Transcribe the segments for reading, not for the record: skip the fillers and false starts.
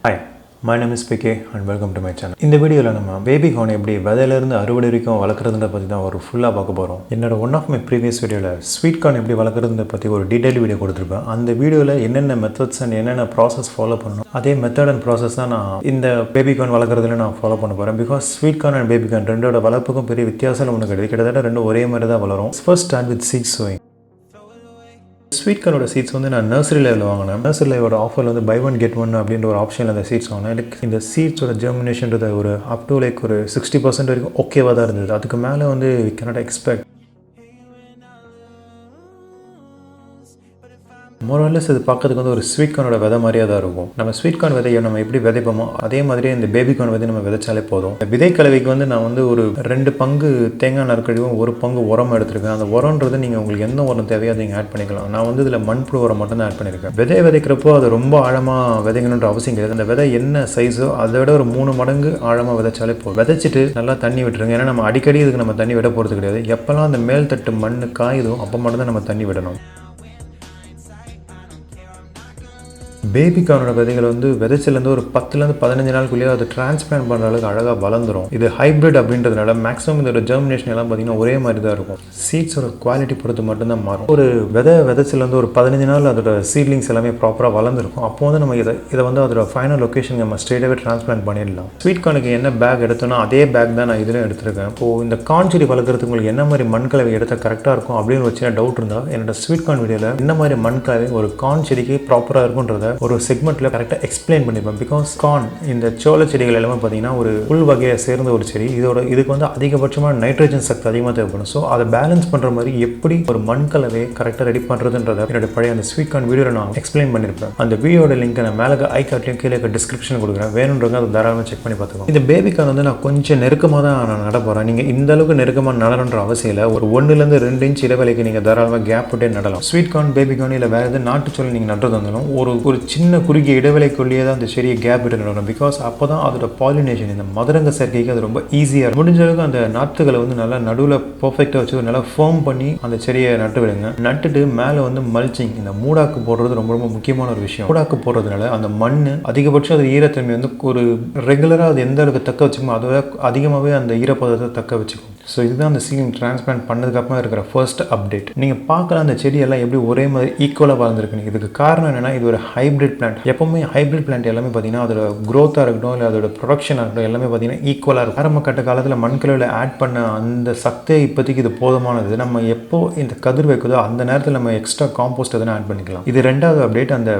Hi, my name is PK and welcome to my channel. இந்த வீடியோவில் நம்ம baby corn எப்படி விதையிலிருந்து அறுவடை வரைக்கும் வளர்க்குறதுன்ற பற்றி தான் ஒரு ஃபுல்லாக பார்க்க போகிறோம். என்னோட ஒன் ஆஃப் மை ப்ரீவியஸ் வீடியோவில் ஸ்வீட் கார்ன் எப்படி வளர்க்குறதுன்ற பற்றி ஒரு டீடைல் வீடியோ கொடுத்துருப்பேன். அந்த வீடியோவில் என்னென்ன மெத்தட்ஸ் அண்ட் என்னென்ன ப்ராசஸ் ஃபாலோ பண்ணணும், அதே மெத்தட் அண்ட் ப்ராசஸ் தான் நான் இந்த பேபி கார்ன் வளர்க்குறதுல நான் ஃபாலோ பண்ண போகிறேன். Because sweet corn and baby corn ரெண்டோட வளர்ப்புக்கும் பெரிய வித்தியாசம் ஒன்று கிடையாது. கிட்டத்தட்ட ரெண்டும் ஒரே மாதிரி தான் வளரும். First start with seed sowing. Sweet கார்னோட சீட்ஸ் வந்து நான் நர்சரி லெவலில் வாங்கினேன். நர்சரி லெவலோட ஆஃபரில் வந்து பை ஒன் கெட் ஒன் அப்படின்ற ஒரு ஆப்ஷனில் அந்த சீட்ஸ் வாங்கினேன். எனக்கு இந்த சீட்ஸோட ஜெர்மினேஷன்றது ஒரு அப் டு லைக் ஒரு 60% வரைக்கும் ஓகேவாக தான் இருந்தது. அதுக்கு மேலே வந்து வி கேனாட் எக்ஸ்பெக்ட். மோரலஸ் இது பார்க்கறதுக்கு வந்து ஒரு ஸ்வீட் கார்னோட விதை மாதிரியாக தான் இருக்கும். நம்ம ஸ்வீட் கார்ன் விதையை நம்ம எப்படி விதைப்போமோ அதே மாதிரியே இந்த பேபி கார்ன் விதை நம்ம விதைச்சாலே போதும். விதை கலவைக்கு வந்து நான் வந்து ஒரு 2 பங்கு தேங்காய் நறுக்கடியும் 1 பங்கு உரம் எடுத்திருக்கேன். அந்த உரம்ன்றது நீங்கள் உங்களுக்கு எந்த உரம் தேவையோ நீங்கள் ஆட் பண்ணிக்கலாம். நான் வந்து இதில் மண்புழு உரம் மட்டும் தான் ஆட் பண்ணியிருக்கேன். விதையை விதைக்கிறப்போ அது ரொம்ப ஆழமாக விதைக்கணுன்ற அவசியம் கிடையாது. அந்த விதை என்ன சைஸோ அதை விட ஒரு 3 மடங்கு ஆழமாக விதைச்சாலே போதும். விதைச்சிட்டு நல்லா தண்ணி விட்டுருங்க. ஏன்னா நம்ம அடிக்கடி இதுக்கு நம்ம தண்ணி விட போகிறது கிடையாது. எப்போல்லாம் அந்த மேல் தட்டு மண் காயுதோ அப்போ மட்டும் தான் நம்ம தண்ணி விடணும். பேபி கார்னோட விதைகள் வந்து விதைச்சிலேருந்து ஒரு 10லேருந்து 15 நாளுக்குள்ளேயே அது டிரான்ஸ்பிளான்ட் பண்ணுற அளவுக்கு அழகாக வளர்ந்துடும். இது ஹைப்ரிட் அப்படின்றதுனால மேக்ஸிமம் இதோட ஜெர்மினேஷன் எல்லாம் பார்த்தீங்கன்னா ஒரே மாதிரி தான் இருக்கும். சீட்ஸோட குவாலிட்டி பொறுத்து மட்டும்தான் மாறும். ஒரு விதைச்சிலேருந்து ஒரு 15 நாள் அதோட சீட்லிங்ஸ் எல்லாமே ப்ராப்பராக வளர்ந்துருக்கும். அப்போ வந்து நம்ம இதை வந்து அதோட ஃபைனல் லொக்கேஷன் நம்ம ஸ்ட்ரெயிட்டாகவே டிரான்ஸ்பிளான்ட் பண்ணிடலாம். ஸ்வீட் கார்னுக்கு என்ன பேக் எடுத்தோன்னா அதே பேக் தான் நான் இதில் எடுத்திருக்கேன். இப்போது இந்த கார்ன் செடி வளர்க்குறதுக்கு உங்களுக்கு என்ன மாதிரி மண் கலவை எடுத்தால் கரெக்டாக இருக்கும் அப்படின்னு ஒரு சின்ன டவுட் இருந்தால் என்னோட ஸ்வீட் கார்ன் வீடியோவில் என்ன மாதிரி மண் கலவை ஒரு கார்ன் செடிக்கு ப்ராப்பராக இருக்குன்றத ஒரு செக்மெண்ட்டில் கரெக்டாக எக்ஸ்பிளைன் பண்ணியிருப்பேன். பிகாஸ் கார்ன் இந்த சோள செடிகள் எல்லாமே பார்த்தீங்கன்னா ஒரு புல் வகையை சேர்ந்த ஒரு செடி. இதுக்கு வந்து அதிகபட்சமான நைட்ரஜன் சக்தி அதிகமாக தேவைப்படும். ஸோ அதை பேலன்ஸ் பண்ணுற மாதிரி எப்படி ஒரு மண் கலவையை கரெக்டாக ரெடி பண்ணுறதுன்றதை என்னோட பழைய அந்த ஸ்வீட் கார்ன் வீடியோவில் நான் எக்ஸ்பிளைன் பண்ணியிருப்பேன். அந்த வீடியோட லிங்க் நான் மேலே ஐ கார்ட்லையும் கீழே டிஸ்கிரிப்ஷன் கொடுக்குறேன். வேணுன்றவங்க அதை தாராளமாக செக் பண்ணி பார்த்துக்கோங்க. இந்த பேபி கார்ன் வந்து நான் கொஞ்சம் நெருக்கமாக தான் நான் நட போகிறேன். நீங்கள் இந்த அளவுக்கு நெருக்கமாக நடணுன்ற அவசியம் இல்லை. ஒரு 1லேருந்து 2 இன்ச் இடைவெளிக்கு நீங்கள் தாராளமாக கேப் விட்டே நடலாம். ஸ்வீட் கார்ன், பேபி கார்ன் இல்லை வேறு எதாவது நாட்டுச்சோளம் நீங்கள் நடுறது வந்தாலும் ஒரு சின்ன குறுகிய இடைவெளிக்குள்ளேயே தான் அந்த செடியை கேப் விட்டு நடணும். பிகாஸ் அப்போ தான் அதோட பாலினேஷன், இந்த மதுரங்க சேர்க்கைக்கு அது ரொம்ப ஈஸியாக இருக்கும். முடிஞ்ச அளவுக்கு அந்த நாற்றுகளை வந்து நல்லா நடுவில் பர்ஃபெக்டாக வச்சு நல்லா ஃபேர்ம் பண்ணி அந்த செடியை நட்டு விடுங்க. நட்டுட்டு மேலே வந்து மல்ச்சிங், இந்த மூடாக்கு போடுறது ரொம்ப ரொம்ப முக்கியமான ஒரு விஷயம். மூடாக்கு போடுறதுனால அந்த மண் அதிகபட்சம் அது ஈரத்தன்மை வந்து ஒரு ரெகுலராக அது எந்த அளவுக்கு தக்க வச்சுக்கோ அதோட அதிகமாகவே அந்த ஈரப்பதத்தை தக்க வச்சுக்கும். ஸோ இதுதான் அந்த சீலிங் டிரான்ஸ்பிளான்ட் பண்ணதுக்கப்புறம் இருக்கிற ஃபர்ஸ்ட் அப்டேட். நீங்கள் பார்க்கலாம் அந்த செடியெல்லாம் எப்படி ஒரே மாதிரி ஈக்குவலாக வளர்ந்துருக்கு. இதுக்கு காரணம் என்னென்னா இது ஒரு ஹைப்ரிட் பிளான்ட். எப்போவுமே ஹைப்ரிட் பிளான்ட் எல்லாமே பார்த்தீங்கன்னா அதோட க்ரோத்தாக இருக்கட்டும் இல்லை அதோட ப்ரொடக்ஷனாக இருக்கட்டும் எல்லாமே பார்த்தீங்கன்னா ஈக்குவலாக இருக்கும். ஆரம்ப கட்ட காலத்தில் மண்கலவில் ஆட் பண்ண அந்த சக்தியை இப்போதைக்கு இது போதுமானது. நம்ம எப்போ இந்த கதிர் வைக்குதோ அந்த நேரத்தில் நம்ம எக்ஸ்ட்ரா காம்போஸ்ட் எதனா ஆட் பண்ணிக்கலாம். இது 2வது அப்டேட். அந்த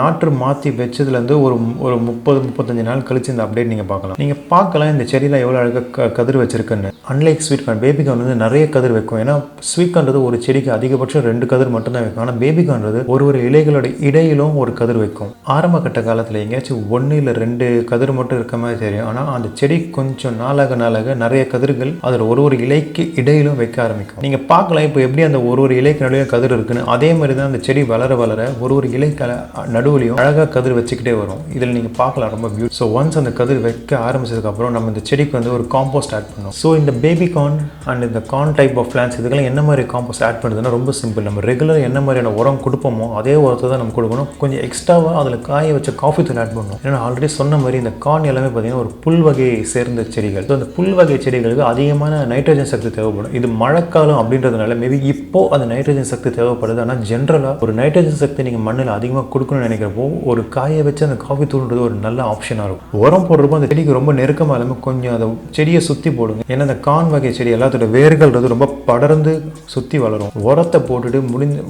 நாற்று மாற்றி வச்சதுலேருந்து ஒரு 30-35 நாள் கழிச்சு இந்த அப்டேட் நீங்கள் பார்க்கலாம். நீங்கள் பார்க்கலாம் இந்த செடியில் எவ்வளோ அழகாக கதிர் வச்சிருக்குன்னு. Unlike sweet corn, baby corn வந்து நிறைய கதிர் வைக்கும். ஏன்னா ஸ்வீட் கார்ன்றது ஒரு செடிக்கு அதிகபட்சம் 2 கதிர் மட்டும்தான் வைக்கும். ஆனால் பேபி கார்ன்றது ஒரு இலைகளோட இடையிலும் ஒரு கதிர் வைக்கும். ஆரம்ப கட்ட காலத்தில் எங்கேயாச்சும் 1 இல்லை 2 கதிர் மட்டும் இருக்க மாதிரி தெரியும். ஆனால் அந்த செடி கொஞ்சம் நாளாக நிறைய கதிர்கள் அதில் ஒரு இலைக்கு இடையிலும் வைக்க ஆரம்பிக்கும். நீங்கள் பார்க்கலாம் இப்போ எப்படி அந்த ஒரு இலைக்கு நடுவே கதிர் இருக்குன்னு. அதே மாதிரி தான் அந்த செடி வளர ஒரு இலைக்கு நடுவுலையும் அழகாக கதிர் வச்சுக்கிட்டே வரும். இதில் நீங்கள் பார்க்கலாம் ரொம்ப பியூட்டி. ஸோ ஒன்ஸ் அந்த கதிர் வைக்க ஆரம்பிச்சதுக்கப்புறம் நம்ம இந்த செடிக்கு வந்து ஒரு காம்போஸ்ட் ஆட் பண்ணோம். ஸோ இந்த பேபி கார்ன் அண்ட் இந்த கார்ன் டைப் ஆஃப் பிளான்ஸ் இதுக்கெல்லாம் என்ன மாதிரி காம்போஸ்ட் ஆட் பண்ணுறதுன்னா ரொம்ப சிம்பிள். நம்ம ரெகுலராக என்ன மாதிரியான உரம் கொடுப்போமோ அதே உரத்தை தான் நம்ம கொடுக்கணும். கொஞ்சம் எக்ஸ்ட்ராவாக அதில் காய வச்ச காஃபி தூள் ஆட் பண்ணணும். ஏன்னா ஆல்ரெடி சொன்ன மாதிரி இந்த கார்ன் எல்லாமே பார்த்தீங்கன்னா ஒரு புல் வகையை சேர்ந்த செடிகள். ஸோ அந்த புல் வகை செடிகளுக்கு அதிகமான நைட்ரஜன் சக்தி தேவைப்படும். இது மழைக்காலம் அப்படின்றதுனால மேபி இப்போ அந்த நைட்ரஜன் சக்தி தேவைப்படுது. ஆனால் ஜென்ரலாக ஒரு நைட்ரஜன் சக்தி நீங்கள் மண்ணில் அதிகமாக கொடுக்கணும்னு நினைக்கிறப்போ ஒரு காய வச்சு அந்த காஃபி தூள்ன்றது ஒரு நல்ல ஆப்ஷனாக இருக்கும். உரம் போடுறப்போ அந்த செடிக்கு ரொம்ப நெருக்கமாக இல்லாமல் கொஞ்சம் அதை செடியை சுற்றி போடுங்க. ஏன்னா அந்த கார்ன் வகை செடி எல்லாத்தோட வேர்கள்ன்றது ரொம்ப படர்ந்து சுற்றி வளரும். உரத்தை போட்டுட்டு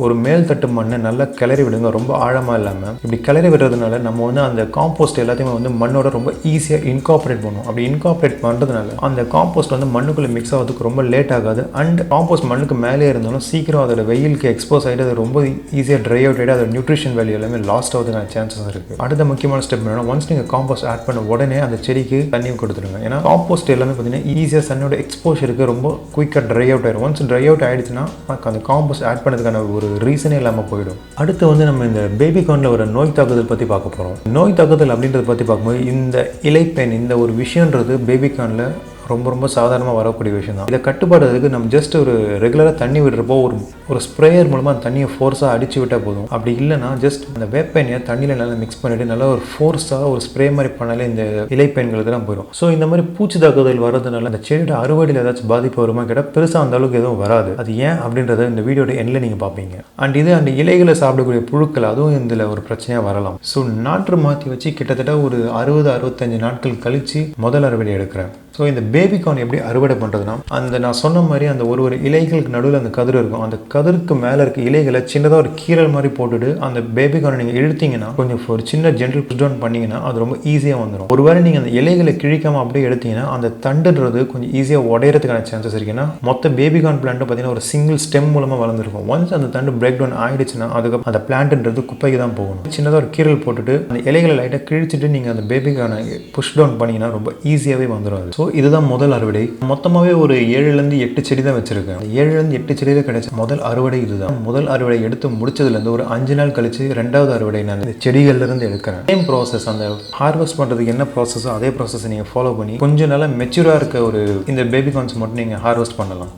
ஒரு மேல் தட்டு மண்ணை நல்லா கிளறி விடுங்க. ரொம்ப ஆழமாக இல்லாமல் இப்படி கிளறி விடுறதுனால நம்ம வந்து அந்த காம்போஸ்ட் எல்லாத்தையுமே வந்து மண்ணோட ரொம்ப ஈஸியாக இன்கார்பரேட் பண்ணுவோம். அப்படி இன்கார்பரேட் பண்ணுறதுனால அந்த காம்போஸ்ட் வந்து மண்ணுக்குள்ளே மிக்ஸ் ஆகிறதுக்கு ரொம்ப லேட் ஆகாது. அண்ட் காம்போஸ்ட் மண்ணுக்கு மேலே இருந்தாலும் சீக்கிரம் அதோட வெயிலுக்கு எக்ஸ்போஸ் ஆகிட்டு அது ரொம்ப ஈஸியாக ட்ரை அவுட் ஆகிட்டு அதோட நியூட்ரிஷன் வேல்யூ எல்லாமே லாஸ்ட் ஆகிறதுக்கான சான்சஸ் இருக்குது. அடுத்த முக்கியமான ஸ்டெப் என்னன்னா ஒன்ஸ் நீங்கள் காம்போஸ்ட் ஆட் பண்ண உடனே அந்த செடிக்கு தண்ணியும் கொடுத்துருங்க. ஏன்னா காம்போஸ்ட் எல்லாமே பார்த்தீங்கன்னா ஈஸியாக சன்னோட எக்ஸ்போஷருக்கு ரொம்ப குயிக்காக ட்ரை அவுட் ஆயிடும். ஒன்ஸ் ட்ரை அவுட் ஆகிடுச்சுன்னா அந்த காம்போஸ்ட் ஆட் பண்ணதுக்கான ஒரு ரீசனே இல்லாமல் போயிடும். அடுத்து வந்து நம்ம இந்த பேபி கார்னில் ஒரு நோய் தாக்குதல் பற்றி பார்க்க போகிறோம். நோய் தாக்குதல் அப்படின்றத பற்றி பார்க்கும்போது இந்த இலைப்பேன் இந்த ஒரு விஷயன்றது பேபி கார்னில் ரொம்ப ரொம்ப சாதாரணமாக வரக்கூடிய விஷயம் தான். இதை கட்டுப்பாடுறதுக்கு நம்ம ஜஸ்ட் ஒரு ரெகுலராக தண்ணி விடுறப்போ ஒரு ஸ்ப்ரேயர் மூலமாக அந்த தண்ணியை ஃபோர்ஸாக அடிச்சு விட்டால் போதும். அப்படி இல்லைனா ஜஸ்ட் அந்த வேப்ப எண்ணெயை தண்ணியில் நல்லா மிக்ஸ் பண்ணிவிட்டு நல்லா ஒரு ஃபோர்ஸாக ஒரு ஸ்ப்ரே மாதிரி பண்ணாலே இந்த இலைப்பெண்களுக்கு போயிடும். ஸோ இந்த மாதிரி பூச்சி தாக்குதல் வர்றதுனால அந்த செடியோட அறுவடையில் ஏதாச்சும் பாதிப்பு வருமா கேட்டால் பெருசாக அந்த அளவுக்கு எதுவும் வராது. அது ஏன் அப்படின்றத இந்த வீடியோட எண்ணில் நீங்கள் பார்ப்பீங்க. அண்ட் இது அந்த இலைகளை சாப்பிடக்கூடிய புழுக்கள் அதுவும் இதில் ஒரு பிரச்சனையாக வரலாம். ஸோ நாற்று மாற்றி வச்சு கிட்டத்தட்ட ஒரு 60-65 நாட்கள் கழித்து முதல் அறுவடை எடுக்கிறேன். ஸோ இந்த பேபிகார்ன் எப்படி அறுவடை பண்ணுறதுனா, அந்த நான் சொன்ன மாதிரி அந்த ஒரு இலைகளுக்கு நடுவில் அந்த கதிர் இருக்கும். அந்த கதிருக்கு மேலே இருக்க இலைகளை சின்னதாக ஒரு கீரல் மாதிரி போட்டுட்டு அந்த பேபிகார்னை நீங்கள் இழுத்தீங்கன்னா, கொஞ்சம் ஒரு சின்ன ஜென்டல் புஷ் டவுன் பண்ணிங்கன்னா அது ரொம்ப ஈஸியாக வந்துடும். ஒருவேளை நீங்கள் அந்த இலைகளை கிழிக்காமல் அப்படியே எடுத்தீங்கன்னா அந்த தண்டுன்றது கொஞ்சம் ஈஸியாக உடையிறதுக்கான சான்சஸ் இருக்குன்னா, மொத்த பேபிகார்ன் பிளான்ட்டு பார்த்தீங்கன்னா ஒரு சிங்கிள் ஸ்டெம் மூலமாக வளர்ந்துருக்கும். ஒன்ஸ் அந்த தண்டு பிரேக் டவுன் ஆகிடுச்சுன்னா அதுக்கப்புறம் அந்த பிளான்ட்ன்றது குப்பைக்கு தான் போகணும். சின்னதாக ஒரு கீரல் போட்டுட்டு அந்த இலைகளை லைட்டாக கிழிச்சிட்டு நீங்கள் அந்த பேபிகார்னை புஷ் டவுன் பண்ணிங்கன்னா ரொம்ப ஈஸியாகவே வந்துடும். ஸோ இதுதான் முதல் அறுவடை. மொத்தமாகவே ஒரு 7-8 செடி தான் வச்சிருக்கேன். 7-8 செடியில் கிடைச்ச முதல் அறுவடை இதுதான். முதல் அறுவடை எடுத்து முடிச்சதுலேருந்து ஒரு 5 நாள் கழிச்சு ரெண்டாவது அறுவடை நான் இந்த செடிகள்லேருந்து எடுக்கிறேன். சேம் ப்ராசஸ், அந்த ஹார்வெஸ்ட் பண்ணுறதுக்கு என்ன ப்ராசஸோ அதே ப்ராசஸை நீங்கள் ஃபாலோ பண்ணி கொஞ்சம் நல்லா மெச்சூராக இருக்க ஒரு இந்த பேபிகார்ன்ஸ் மட்டும் நீங்கள் ஹார்வெஸ்ட் பண்ணலாம்.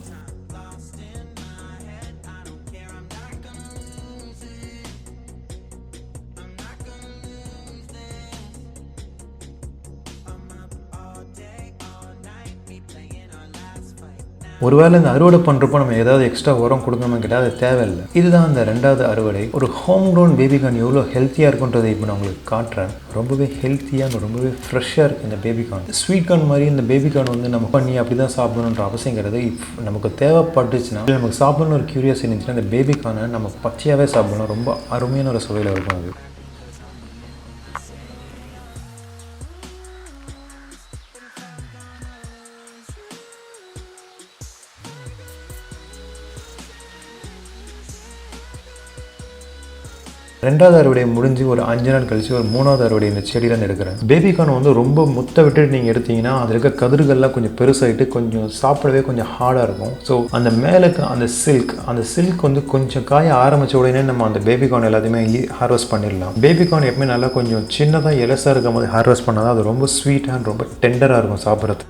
ஒருவேளை இந்த அறுவடை பண்ணுறப்போ நம்ம ஏதாவது எக்ஸ்ட்ரா உரம் கொடுக்கணும்னு கேட்டால் அது தேவையில்லை. இதுதான் அந்த ரெண்டாவது அறுவடை. ஒரு ஹோம் க்ரோன் பேபிகார்ன் எவ்வளோ ஹெல்த்தியாக இருக்குன்றதை இப்போ நான் உங்களுக்கு காட்டுறேன். ரொம்பவே ஹெல்த்தியாக ரொம்பவே ஃப்ரெஷ்ஷாக இருக்குது இந்த பேபிகார்ன். ஸ்வீட் கார்ன் மாதிரி இந்த பேபிகார்ன் வந்து நம்ம பண்ணி அப்படி தான் சாப்பிடணுன்ற அவசியம் கிடையாது. நமக்கு தேவைப்பட்டுச்சுன்னா, நமக்கு சாப்பிடணும்னு ஒரு க்யூரியாசிட்டி இருந்துச்சுன்னா இந்த பேபிகார்னை நம்ம பச்சையாகவே சாப்பிடணும். ரொம்ப அருமையான ஒரு சுவையில் இருக்கும் அது. ரெண்டாவது அறுவடை முடிஞ்சு ஒரு 5 நாள் கழிச்சு ஒரு 3வது அறுவடை இந்த செடியிலேருந்து எடுக்கிறேன். பேபிகார்ன் வந்து ரொம்ப முத்தை விட்டுட்டு நீங்கள் எடுத்தீங்கன்னா அதில் இருக்க கதிர்கள்லாம் கொஞ்சம் பெருசாகிட்டு கொஞ்சம் சாப்பிடவே கொஞ்சம் ஹார்டாக இருக்கும். ஸோ அந்த மேலுக்கு அந்த சில்க் வந்து கொஞ்சம் காய ஆரம்பித்த உடனே நம்ம அந்த பேபிகார்ன் எல்லாத்தையுமே ஹார்வெஸ்ட் பண்ணிடலாம். பேபிகார்ன் எப்பவுமே நல்லா கொஞ்சம் சின்னதாக எலசாக இருக்கும் போது ஹார்வெஸ்ட் பண்ணால் அது ரொம்ப ஸ்வீட்டாக ரொம்ப டெண்டராக இருக்கும் சாப்பிட்றது.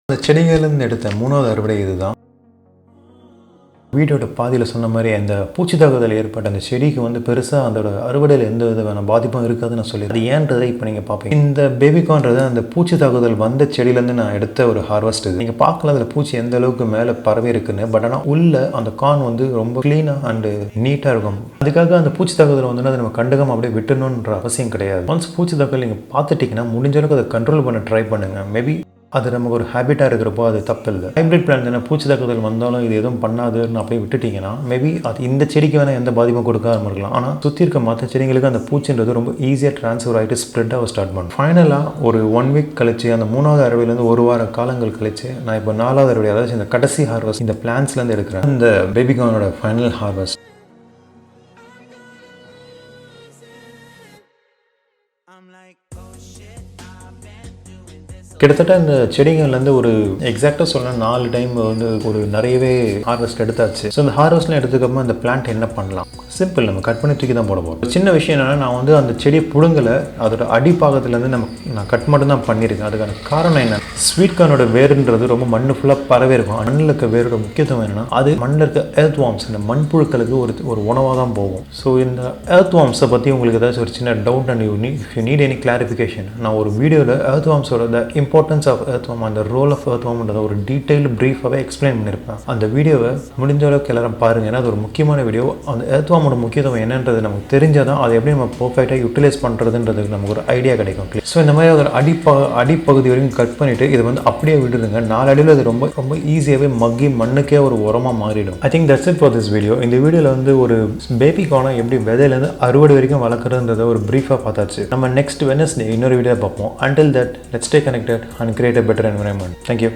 அந்த செடிகள்லேருந்து எடுத்த 3வது அறுவடை இதுதான். வீடியோட பாதியில் சொன்ன மாதிரி அந்த பூச்சி தாக்குதல் ஏற்பட்ட அந்த செடிக்கு வந்து பெருசாக அதோட அறுவடையில் எந்த விதமான பாதிப்பும் இருக்காதுன்னு நான் சொல்லி, அது ஏன்றதை இப்போ நீங்கள் பார்ப்பீங்க. இந்த பேபிகார்ன்றது அந்த பூச்சி தாக்குதல் வந்த செடியிலேருந்து நான் எடுத்த ஒரு ஹார்வெஸ்ட். இது நீங்கள் பார்க்கலாம் அதில் பூச்சி எந்த அளவுக்கு மேலே பரவி இருக்குன்னு. பட் ஆனால் உள்ள அந்த கார்ன் வந்து ரொம்ப க்ளீனாக அண்டு நீட்டாக இருக்கும். அதுக்காக அந்த பூச்சி தாக்குதல் வந்து அதை நம்ம கண்டுக்காம அப்படியே விட்டணுன்ற அவசியம் கிடையாது. ஒன்ஸ் பூச்சி தாக்குதல் நீங்கள் பார்த்துட்டிங்கன்னா முடிஞ்ச அளவுக்கு அதை கண்ட்ரோல் பண்ண ட்ரை பண்ணுங்கள். மேபி அது நமக்கு ஒரு ஹேபிட்டாக இருக்கிறப்போ அது தப்பு இல்லை. ஹைப்ரிட் பிளான்ட் தானே, பூச்சி தாக்குதல் வந்தாலும் இது எதுவும் பண்ணாதுன்னு அப்படியே விட்டுட்டிங்கன்னா மேபி அது இந்த செடிக்கு வேணால் எந்த பாதிப்பும் கொடுக்காம இருக்கலாம். ஆனால் சுற்றி இருக்க மற்ற செடிங்களுக்கு அந்த பூச்சின்றது ரொம்ப ஈஸியாக ட்ரான்ஸ்ஃபர் ஆகிட்டு ஸ்ப்ரெட் ஆக ஸ்டார்ட் பண்ணும். ஃபைனலாக ஒரு 1 வீக் கழிச்சு அந்த 3வது அறுவடையிலேருந்து 1 வார காலங்கள் கழிச்சு நான் இப்போ 4வது அறுவடை, அதாவது இந்த கடைசி ஹார்வெஸ்ட் இந்த பிளான்ஸ்லேருந்து எடுக்கிறேன். இந்த பேபிகார்னோட ஃபைனல் ஹார்வெஸ்ட். கிட்டத்தட்ட இந்த செடிகள்லேருந்து ஒரு எக்ஸாக்டாக சொல்ல 4 டைம் வந்து ஒரு நிறையவே ஹார்வெஸ்ட் எடுத்தாச்சு. ஸோ இந்த ஹார்வெஸ்ட்லாம் எடுத்துக்கப்புறமா இந்த பிளான்ட் என்ன பண்ணலாம்? சிம்பிள், நம்ம கட் பண்ணி தூக்கி தான் போட போகிறோம். சின்ன விஷயம் என்னென்னா, நான் வந்து அந்த செடியை பிடுங்கலை, அதோட அடிப்பாகத்துலேருந்து நான் கட் மட்டும் தான் பண்ணியிருக்கேன். அதுக்கான காரணம் என்ன, ஸ்வீட் கார்னோட வேறுன்றது ரொம்ப மண்ணு ஃபுல்லாக பரவே இருக்கும். மண்ணில் இருக்க வேரோட முக்கியத்துவம் என்னென்னா, அது மண்ணில் இருக்க எர்த் வார்ம்ஸ், இந்த மண்புழுக்களுக்கு ஒரு உணவாக தான் போகும். ஸோ இந்த எர்த் வார்ம்ஸை பற்றி உங்களுக்கு ஏதாச்சும் ஒரு சின்ன doubt and if you need any clarification, நான் ஒரு வீடியோவில் எர்த் வார்ம்ஸோட இம்பார்ட்டன்ஸ் ஆஃப் எர்த்வார்ம், அந்த ரோல் ஆஃப் எர்த்வார்ம்ன்றத ஒரு டீட்டெயில் ப்ரீஃபாகவே எக்ஸ்பிளைன் பண்ணியிருப்பேன். அந்த வீடியோவை முடிஞ்ச அளவுக்கு எல்லாரும் பாருங்கள். ஏன்னா அது ஒரு முக்கியமான வீடியோ. அந்த எர்த்வார்மோட முக்கியத்துவம் என்னன்றது நமக்கு தெரிஞ்சால் தான் அதை எப்படி நம்ம பர்ஃபெக்டாக யூட்டிலைஸ் பண்ணுறதுன்றதுக்கு நமக்கு ஒரு ஐடியா கிடைக்கும். ஸோ இந்த மாதிரி ஒரு அடிப்பகுதி வரைக்கும் கட் பண்ணிவிட்டு இதை வந்து அப்படியே விட்டுடுங்க. 4 அடியில் அது ரொம்ப ரொம்ப ஈஸியாகவே மக்கி மண்ணுக்கே ஒரு உரமாக மாறிடும். I think that's it for this video. இந்த வீடியோவில் வந்து ஒரு பேபிகார்னை எப்படி விதையிலேருந்து அறுவடை வரைக்கும் வளர்க்குறதுன்றதை ஒரு ப்ரீஃபாக பார்த்தாச்சு. நம்ம நெக்ஸ்ட் வெட்னஸ்டே இன்னொரு வீடியோ பார்ப்போம். Until that, let's stay connected and create a better environment. Thank you.